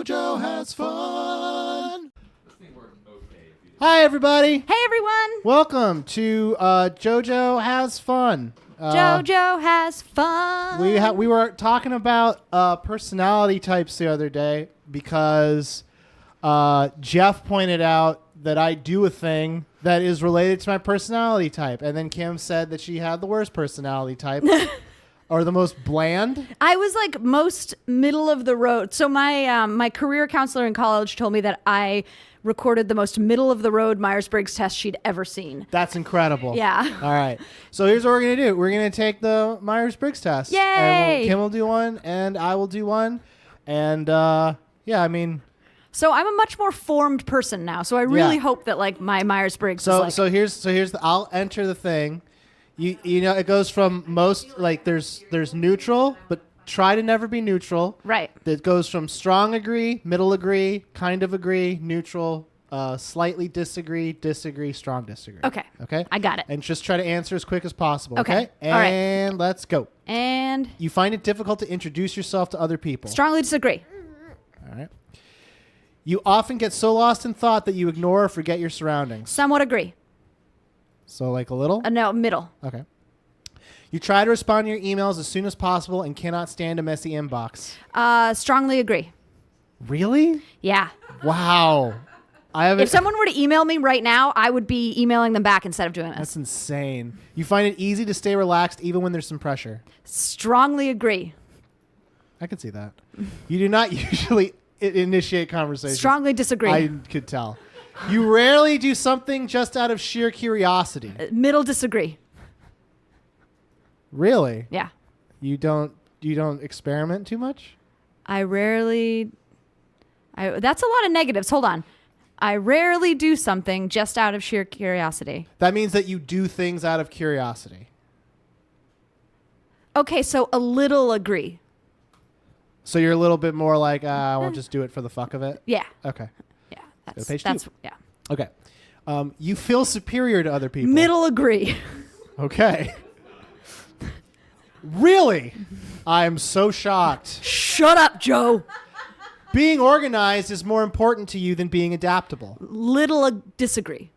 JoJo has fun. Hi, everybody. Hey, everyone. Welcome to JoJo has fun. JoJo has fun. We were talking about personality types the other day because Jeff pointed out that I do a thing that is related to my personality type, and then Kim said that she had the worst personality type. Or the most bland? I was like most middle of the road. So my career counselor in college told me that I recorded the most middle of the road Myers Briggs test she'd ever seen. That's incredible. Yeah. All right. So here's what we're going to do. We're going to take the Myers Briggs test. Yay! And Kim will do one, and I will do one. And yeah, I mean... So I'm a much more formed person now. So I really hope that like my Myers Briggs is like... So here's the... I'll enter the thing. You know, it goes from most, like, there's neutral, but try to never be neutral. Right. It goes from strong agree, middle agree, kind of agree, neutral, slightly disagree, strong disagree. Okay. Okay? I got it. And just try to answer as quick as possible. Okay. And All right. Let's go. And... You find it difficult to introduce yourself to other people. Strongly disagree. All right. You often get so lost in thought that you ignore or forget your surroundings. Somewhat agree. So like a little? No, middle. Okay. You try to respond to your emails as soon as possible and cannot stand a messy inbox. Strongly agree. Really? Yeah. Wow. If someone were to email me right now, I would be emailing them back instead of doing this. That's insane. You find it easy to stay relaxed even when there's some pressure. Strongly agree. I can see that. You do not usually initiate conversations. Strongly disagree. I could tell. You rarely do something just out of sheer curiosity. Middle disagree. Really? Yeah. You don't experiment too much? That's a lot of negatives. Hold on. I rarely do something just out of sheer curiosity. That means that you do things out of curiosity. Okay, so a little agree. So you're a little bit more like, I won't just do it for the fuck of it? Yeah. Okay. Yeah. That's yeah. Okay. You feel superior to other people. Middle agree. Okay. Really? I'm so shocked. Shut up, Joe. Being organized is more important to you than being adaptable. Little disagree.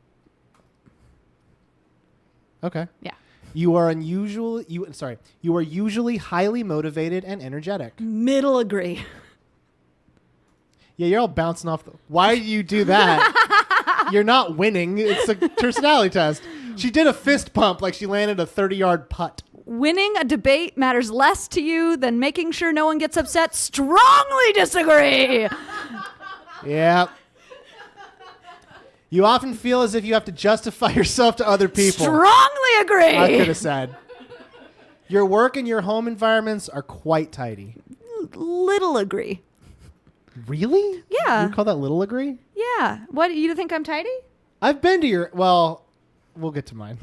Okay. Yeah. You are usually highly motivated and energetic. Middle agree. Yeah, you're all bouncing off. Why do you do that? You're not winning. It's a personality test. She did a fist pump like she landed a 30-yard putt. Winning a debate matters less to you than making sure no one gets upset. Strongly disagree. Yeah. You often feel as if you have to justify yourself to other people. Strongly agree. I could have said. Your work and your home environments are quite tidy. Little agree. Really? Yeah. You call that little agree? Yeah. What, you think I'm tidy? I've been to your... Well, we'll get to mine.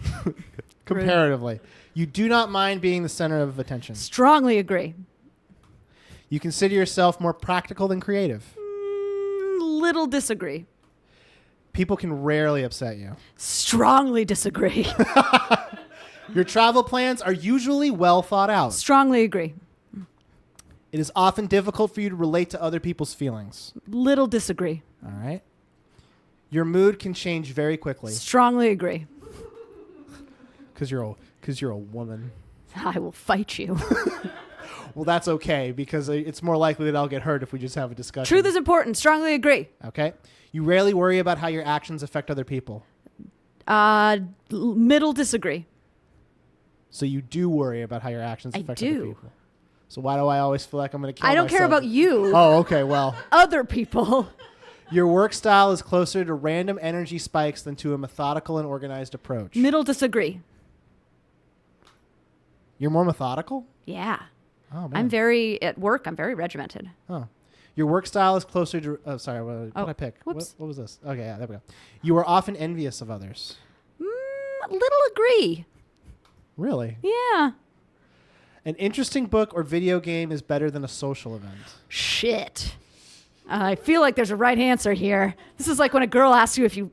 Comparatively. You do not mind being the center of attention. Strongly agree. You consider yourself more practical than creative. Little disagree. People can rarely upset you. Strongly disagree. Your travel plans are usually well thought out. Strongly agree. It is often difficult for you to relate to other people's feelings. Little disagree. All right. Your mood can change very quickly. Strongly agree. Because you're a woman. I will fight you. Well, that's okay, because it's more likely that I'll get hurt if we just have a discussion. Truth is important. Strongly agree. Okay. You rarely worry about how your actions affect other people. Middle disagree. So you do worry about how your actions affect other people. So why do I always feel like I'm going to kill myself? I don't care about you. Oh, okay, well. Other people. Your work style is closer to random energy spikes than to a methodical and organized approach. Middle disagree. You're more methodical? Yeah. Oh, man. At work, I'm very regimented. Oh. Your work style is closer to... Oh, sorry. What did I pick? Whoops. What was this? Okay, yeah, there we go. You are often envious of others. Little agree. Really? Yeah. An interesting book or video game is better than a social event. Shit. I feel like there's a right answer here. This is like when a girl asks you if you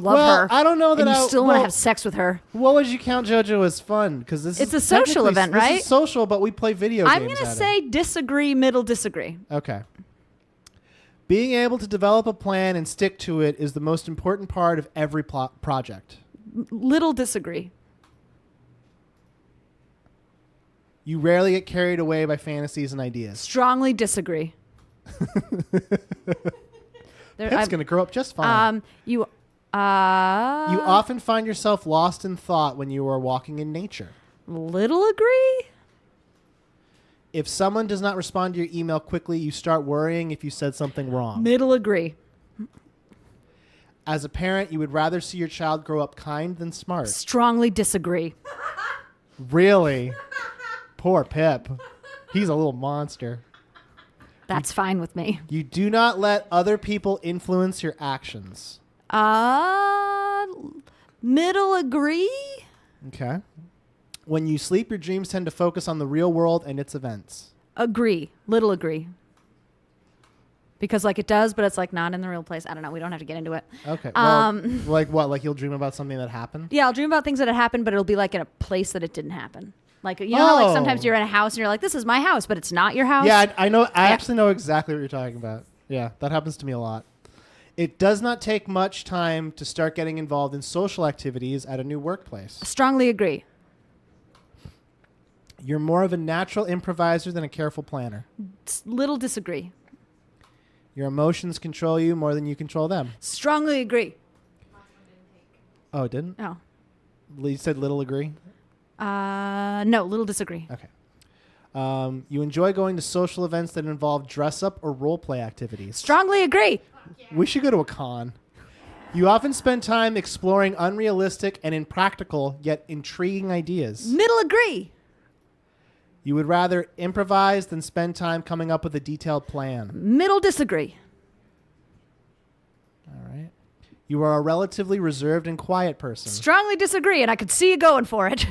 love her. I don't know that and you still want to have sex with her. What would you count JoJo as fun? Because it's a social event, right? This is social, but we play video games. I'm gonna say disagree, middle disagree. Okay. Being able to develop a plan and stick to it is the most important part of every project. Little disagree. You rarely get carried away by fantasies and ideas. Strongly disagree. Pip's going to grow up just fine. You often find yourself lost in thought when you are walking in nature. Little agree. If someone does not respond to your email quickly, you start worrying if you said something wrong. Middle agree. As a parent, you would rather see your child grow up kind than smart. Strongly disagree. Really? Poor Pip. He's a little monster. That's fine with me. You do not let other people influence your actions. Middle agree. Okay. When you sleep, your dreams tend to focus on the real world and its events. Agree. Little agree. Because like it does, but it's like not in the real place. I don't know. We don't have to get into it. Okay. Well, like what? Like you'll dream about something that happened? Yeah, I'll dream about things that had happened, but it'll be like in a place that it didn't happen. Like, you know how like sometimes you're in a house and you're like, this is my house, but it's not your house? Yeah, I know. I actually know exactly what you're talking about. Yeah, that happens to me a lot. It does not take much time to start getting involved in social activities at a new workplace. Strongly agree. You're more of a natural improviser than a careful planner. Little disagree. Your emotions control you more than you control them. Strongly agree. Oh, it didn't? No. You said little agree? No, little disagree. Okay. You enjoy going to social events that involve dress-up or role-play activities. Strongly agree. We should go to a con. You often spend time exploring unrealistic and impractical yet intriguing ideas. Middle agree. You would rather improvise than spend time coming up with a detailed plan. Middle disagree. All right. You are a relatively reserved and quiet person. Strongly disagree, and I could see you going for it.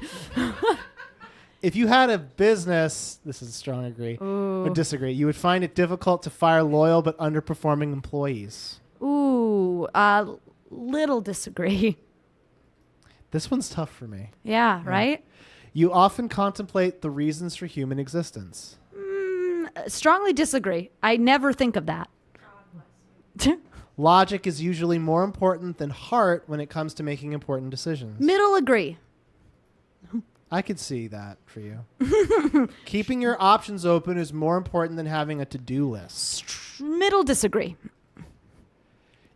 If you had a business, this is a strong agree, or disagree, you would find it difficult to fire loyal but underperforming employees. Little disagree. This one's tough for me. Yeah, right? You often contemplate the reasons for human existence. Strongly disagree. I never think of that. Logic is usually more important than heart when it comes to making important decisions. Middle agree. I could see that for you. Keeping your options open is more important than having a to-do list. Middle disagree.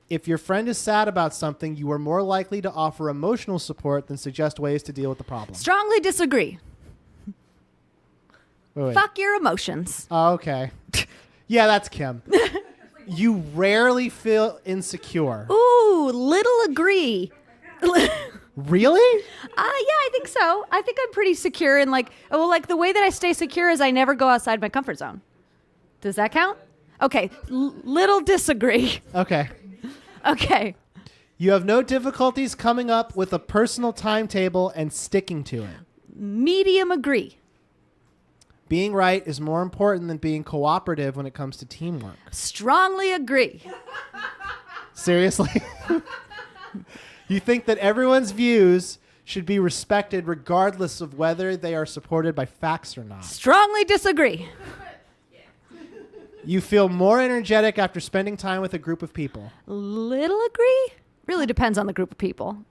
If your friend is sad about something, you are more likely to offer emotional support than suggest ways to deal with the problem. Strongly disagree. Wait. Fuck your emotions. Oh, okay. Yeah, that's Kim. You rarely feel insecure. Ooh, little agree. Really? Yeah, I think so. I think I'm pretty secure in like the way that I stay secure is I never go outside my comfort zone. Does that count? Okay, little disagree. Okay. Okay. You have no difficulties coming up with a personal timetable and sticking to it. Medium agree. Being right is more important than being cooperative when it comes to teamwork. Strongly agree. Seriously? You think that everyone's views should be respected regardless of whether they are supported by facts or not. Strongly disagree. You feel more energetic after spending time with a group of people. Little agree? Really depends on the group of people.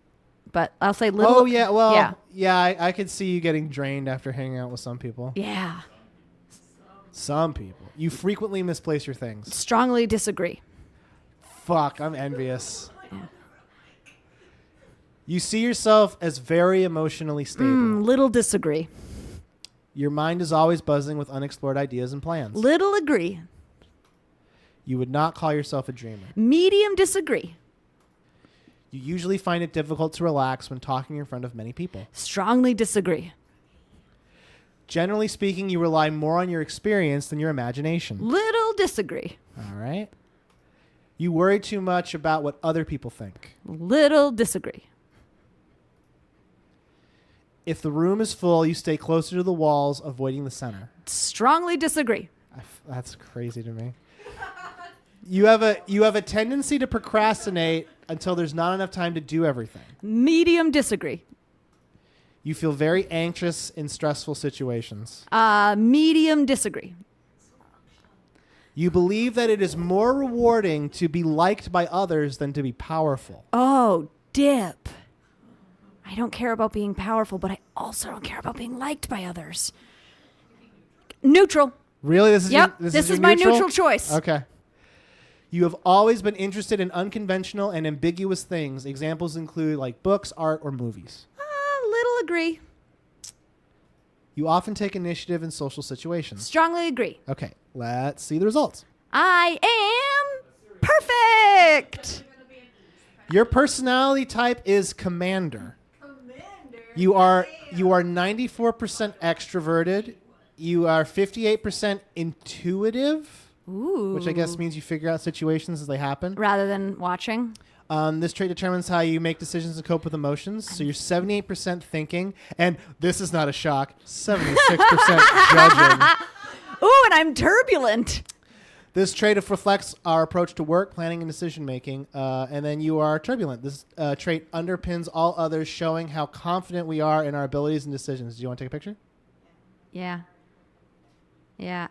But I'll say little. Oh, yeah. Well, yeah, I could see you getting drained after hanging out with some people. Yeah. Some people. You frequently misplace your things. Strongly disagree. Fuck, I'm envious. You see yourself as very emotionally stable. Little disagree. Your mind is always buzzing with unexplored ideas and plans. Little agree. You would not call yourself a dreamer. Medium disagree. You usually find it difficult to relax when talking in front of many people. Strongly disagree. Generally speaking, you rely more on your experience than your imagination. Little disagree. All right. You worry too much about what other people think. Little disagree. If the room is full, you stay closer to the walls, avoiding the center. Strongly disagree. That's crazy to me. You have a tendency to procrastinate until there's not enough time to do everything. Medium disagree. You feel very anxious in stressful situations. Medium disagree. You believe that it is more rewarding to be liked by others than to be powerful. Oh, dip. I don't care about being powerful, but I also don't care about being liked by others. Neutral. Really? This is Yep. your, This your is my neutral choice. Okay. You have always been interested in unconventional and ambiguous things. Examples include like books, art, or movies. Little agree. You often take initiative in social situations. Strongly agree. Okay, let's see the results. I am perfect. Your personality type is commander. You are 94% extroverted. You are 58% intuitive, Ooh. which I guess means you figure out situations as they happen. Rather than watching. This trait determines how you make decisions and cope with emotions. So you're 78% thinking, and this is not a shock, 76% judging. Ooh, and I'm turbulent. This trait reflects our approach to work, planning, and decision making. And then you are turbulent. This trait underpins all others, showing how confident we are in our abilities and decisions. Do you want to take a picture? Yeah. Yeah.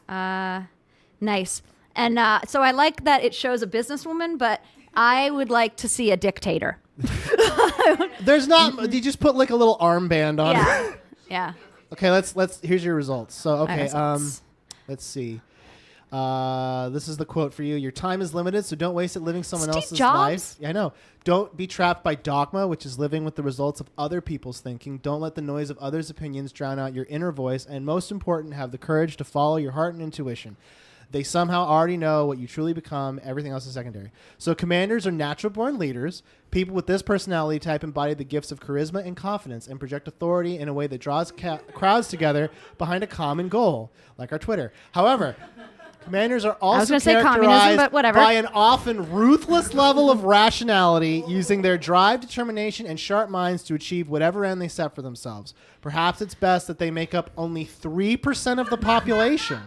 Nice. And so I like that it shows a businesswoman, but I would like to see a dictator. There's not. You just put like a little armband on. Yeah. Yeah. Okay. Let's. Here's your results. So okay. Results. Let's see. This is the quote for you. Your time is limited, so don't waste it living someone Steve else's Jobs? life. Yeah, I know. Don't be trapped by dogma, which is living with the results of other people's thinking. Don't let the noise of others' opinions drown out your inner voice. And most important, have the courage to follow your heart and intuition. They somehow already know what you truly become. Everything else is secondary. So commanders are natural-born leaders. People with this personality type embody the gifts of charisma and confidence and project authority in a way that draws crowds together behind a common goal, like our Twitter. However, commanders are also say communism, but whatever. by an often ruthless level of rationality, using their drive, determination, and sharp minds to achieve whatever end they set for themselves. Perhaps it's best that they make up only 3% of the population,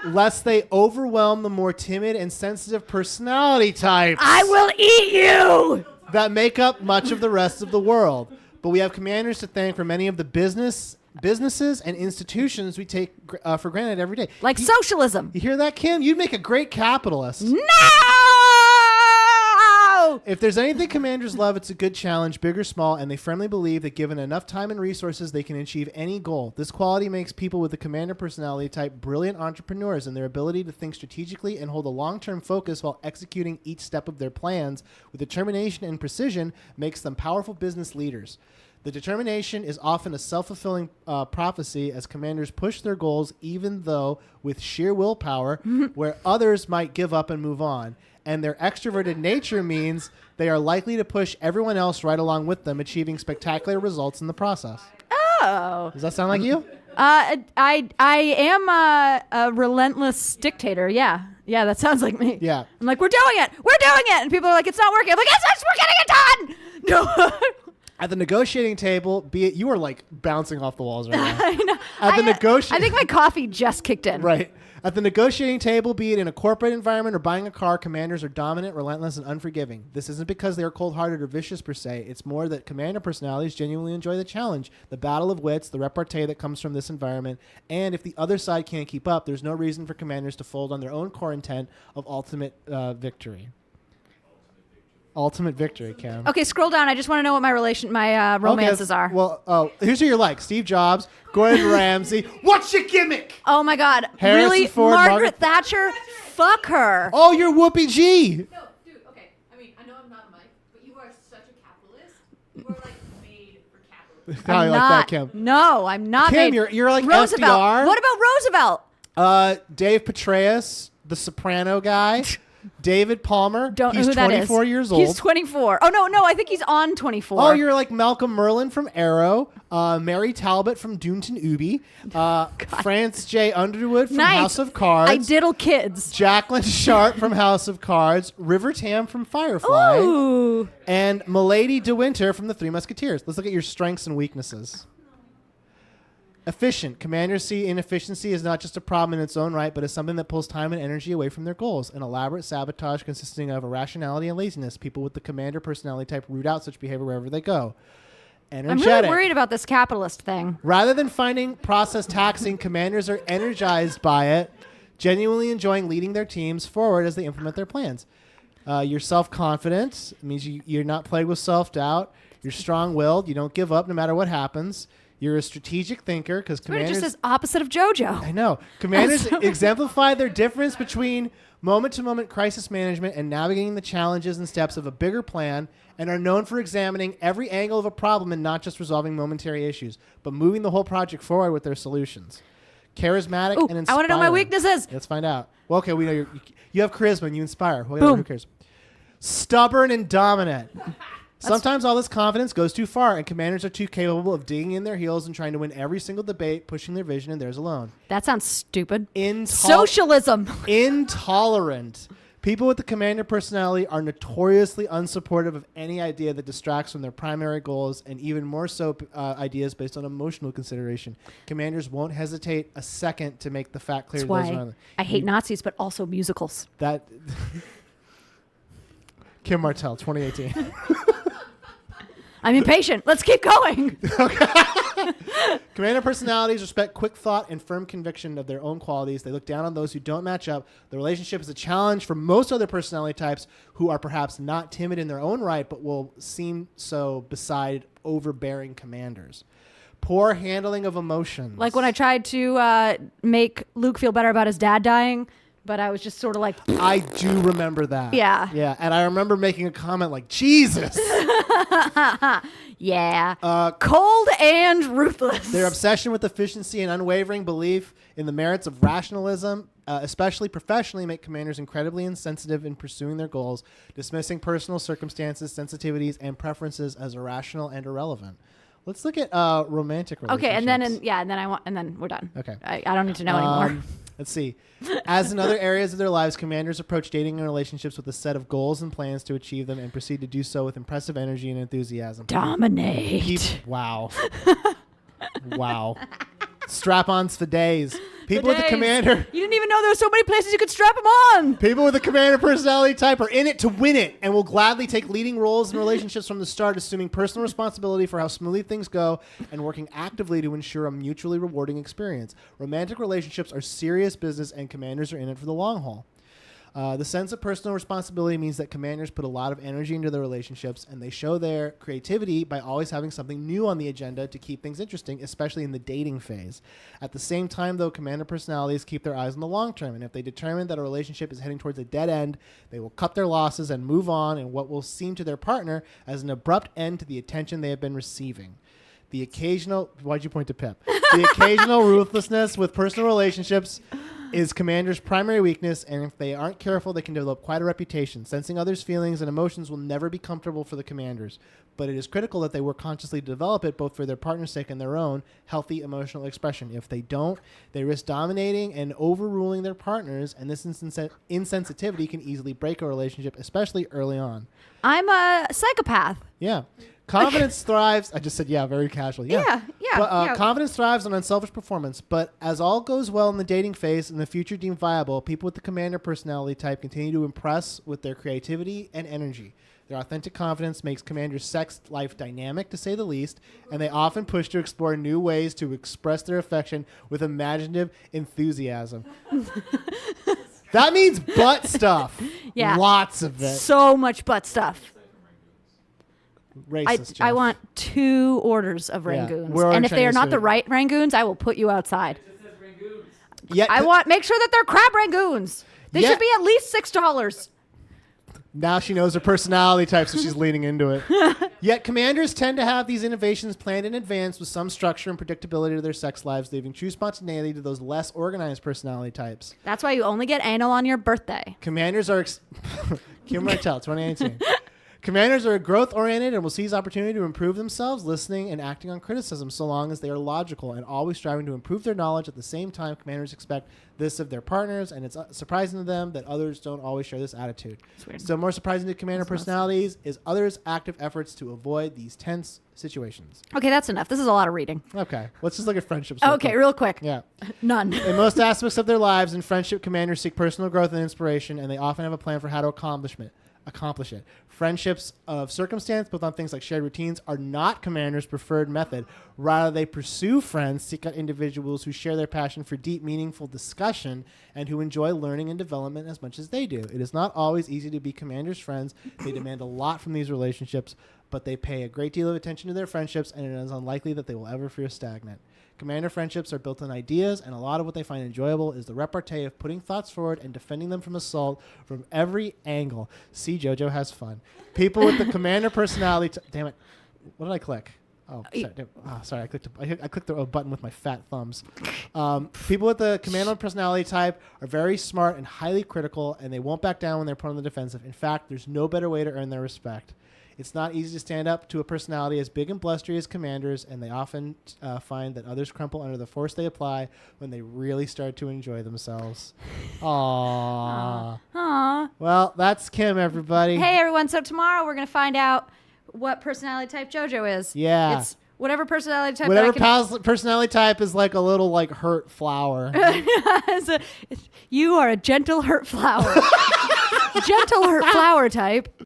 lest they overwhelm the more timid and sensitive personality types I will eat you. that make up much of the rest of the world. But we have commanders to thank for many of the businesses and institutions we take for granted every day. Like socialism. You hear that, Kim? You'd make a great capitalist. No! If there's anything commanders love, it's a good challenge, big or small, and they firmly believe that given enough time and resources, they can achieve any goal. This quality makes people with the commander personality type brilliant entrepreneurs, and their ability to think strategically and hold a long-term focus while executing each step of their plans with determination and precision makes them powerful business leaders. The determination is often a self-fulfilling prophecy as commanders push their goals even though with sheer willpower where others might give up and move on. And their extroverted nature means they are likely to push everyone else right along with them, achieving spectacular results in the process. Oh. Does that sound like you? I am a relentless dictator. Yeah. Yeah, that sounds like me. Yeah. I'm like, we're doing it. And people are like, it's not working. I'm like, yes, we're getting it done. No. At the negotiating table, be it you are like bouncing off the walls right now. I know. I think my coffee just kicked in. Right. At the negotiating table, be it in a corporate environment or buying a car, commanders are dominant, relentless, and unforgiving. This isn't because they are cold-hearted or vicious per se. It's more that commander personalities genuinely enjoy the challenge, the battle of wits, the repartee that comes from this environment. And if the other side can't keep up, there's no reason for commanders to fold on their own core intent of ultimate victory. Ultimate victory, Cam. Okay, scroll down. I just want to know what my romances are. Well, here's who you're like. Steve Jobs, Gordon Ramsay. What's your gimmick? Oh, my God. Harrison really? Ford, Margaret Thatcher? Fuck her. Oh, you're Whoopi G. No, dude, okay. I mean, I know I'm not a Mike, but you are such a capitalist. You are, like, made for capitalism. How you like that, Kim? No, I'm not Kim, made. you're like Roosevelt. FDR. What about Roosevelt? Dave Petraeus, the Soprano guy. David Palmer. Don't He's know who that is. 24 years old. He's 24. Oh, no, I think he's on 24. Oh, you're like Malcolm Merlin from Arrow, Mary Talbot from Doonton Ubi, France J. Underwood from Nice. House of Cards. I diddle kids. Jacqueline Sharp from House of Cards, River Tam from Firefly, Ooh. and Milady de Winter from The Three Musketeers. Let's look at your strengths and weaknesses. Efficient. Commanders see inefficiency as not just a problem in its own right, but as something that pulls time and energy away from their goals. An elaborate sabotage consisting of irrationality and laziness. People with the commander personality type root out such behavior wherever they go. Energetic. I'm really worried about this capitalist thing. Rather than finding process taxing, commanders are energized by it genuinely enjoying leading their teams forward as they implement their plans. You're self-confident. It means you're not plagued with self-doubt. You're strong-willed. You don't give up no matter what happens. You're a strategic thinker because It commanders... just says opposite of JoJo. I know. Commanders exemplify their difference between moment-to-moment crisis management and navigating the challenges and steps of a bigger plan, and are known for examining every angle of a problem and not just resolving momentary issues, but moving the whole project forward with their solutions. Charismatic Ooh, and inspiring. I want to know my weaknesses. Let's find out. Well, okay, we know you have charisma and you inspire. Well, Boom. who cares? Stubborn and dominant. Sometimes all this confidence goes too far, and commanders are too capable of digging in their heels and trying to win every single debate, pushing their vision and theirs alone. That sounds stupid. Socialism. Socialism. Intolerant. People with the commander personality are notoriously unsupportive of any idea that distracts from their primary goals, and even more so ideas based on emotional consideration. Commanders won't hesitate a second to make the fact clear That's to those why around them. I hate Nazis, but also musicals. That Kim Martell, 2018. I'm impatient. Let's keep going. Commander personalities respect quick thought and firm conviction of their own qualities. They look down on those who don't match up. The relationship is a challenge for most other personality types who are perhaps not timid in their own right, but will seem so beside overbearing commanders. Poor handling of emotions. Like when I tried to make Luke feel better about his dad dying, but I was just sort of like... I do remember that. Yeah. Yeah, and I remember making a comment like, Jesus! Yeah. Cold and ruthless. Their obsession with efficiency and unwavering belief in the merits of rationalism, especially professionally, make commanders incredibly insensitive in pursuing their goals, dismissing personal circumstances, sensitivities, and preferences as irrational and irrelevant. Let's look at romantic relationships. Okay, and then we're done. Okay. I don't need to know anymore. Let's see. As in other areas of their lives, commanders approach dating and relationships with a set of goals and plans to achieve them and proceed to do so with impressive energy and enthusiasm. Dominate. Wow. Wow. Strap-ons for days. People with the days. commander... You didn't even know there were so many places you could strap them on. People with a commander personality type are in it to win it and will gladly take leading roles in relationships from the start, assuming personal responsibility for how smoothly things go and working actively to ensure a mutually rewarding experience. Romantic relationships are serious business, and commanders are in it for the long haul. The sense of personal responsibility means that commanders put a lot of energy into their relationships, and they show their creativity by always having something new on the agenda to keep things interesting, especially in the dating phase. At the same time, though, commander personalities keep their eyes on the long term, and if they determine that a relationship is heading towards a dead end, they will cut their losses and move on in what will seem to their partner as an abrupt end to the attention they have been receiving. The occasional... Why'd you point to Pip? The occasional ruthlessness with personal relationships is commanders' primary weakness, and if they aren't careful, they can develop quite a reputation. Sensing others' feelings and emotions will never be comfortable for the commanders, but it is critical that they work consciously to develop it, both for their partner's sake and their own healthy emotional expression. If they don't, they risk dominating and overruling their partners, and this insensitivity can easily break a relationship, especially early on. I'm a psychopath. Yeah. Confidence thrives. I just said, yeah, very casually. Yeah. But, confidence thrives on unselfish performance. But as all goes well in the dating phase and the future deemed viable, people with the commander personality type continue to impress with their creativity and energy. Their authentic confidence makes commanders' sex life dynamic, to say the least, and they often push to explore new ways to express their affection with imaginative enthusiasm. That means butt stuff. Yeah. Lots of it. So much butt stuff. Racist, I Jeff. want 2 orders of Rangoons. We're And if they are Chinese not the food. right Rangoons, I will put you outside. Yet Make sure that they're crab Rangoons. They Yeah. should be at least $6. Now she knows her personality type, so she's leaning into it. Yet commanders tend to have these innovations planned in advance with some structure and predictability to their sex lives, leaving true spontaneity to those less organized personality types. That's why you only get anal on your birthday. Commanders are... Kim Martell, 2018. Commanders are growth-oriented and will seize opportunity to improve themselves, listening and acting on criticism so long as they are logical and always striving to improve their knowledge. At the same time, commanders expect this of their partners, and it's surprising to them that others don't always share this attitude. Still more surprising to commander personalities is others' active efforts to avoid these tense situations. Okay, that's enough. This is a lot of reading. Okay, let's just look at friendships. Okay, real quick. Yeah. None. In most aspects of their lives, in friendship, commanders seek personal growth and inspiration, and they often have a plan for how to accomplish it. accomplish it. Friendships of circumstance, built on things like shared routines, are not Commander's preferred method. Rather, they pursue friends, seek out individuals who share their passion for deep, meaningful discussion and who enjoy learning and development as much as they do. It is not always easy to be Commander's friends. They demand a lot from these relationships, but they pay a great deal of attention to their friendships, and it is unlikely that they will ever feel stagnant. Commander friendships are built on ideas, and a lot of what they find enjoyable is the repartee of putting thoughts forward and defending them from assault from every angle. See, JoJo has fun. People with the Commander personality... damn it. What did I click? Sorry. I clicked the button with my fat thumbs. People with the Commander personality type are very smart and highly critical, and they won't back down when they're put on the defensive. In fact, there's no better way to earn their respect. It's not easy to stand up to a personality as big and blustery as Commander's, and they often find that others crumple under the force they apply when they really start to enjoy themselves. Aww. Aww. Well, that's Kim, everybody. Hey, everyone. So tomorrow we're going to find out what personality type JoJo is. Yeah. It's whatever personality type. Whatever personality type is like a little like hurt flower. You are a gentle hurt flower. Gentle hurt flower type.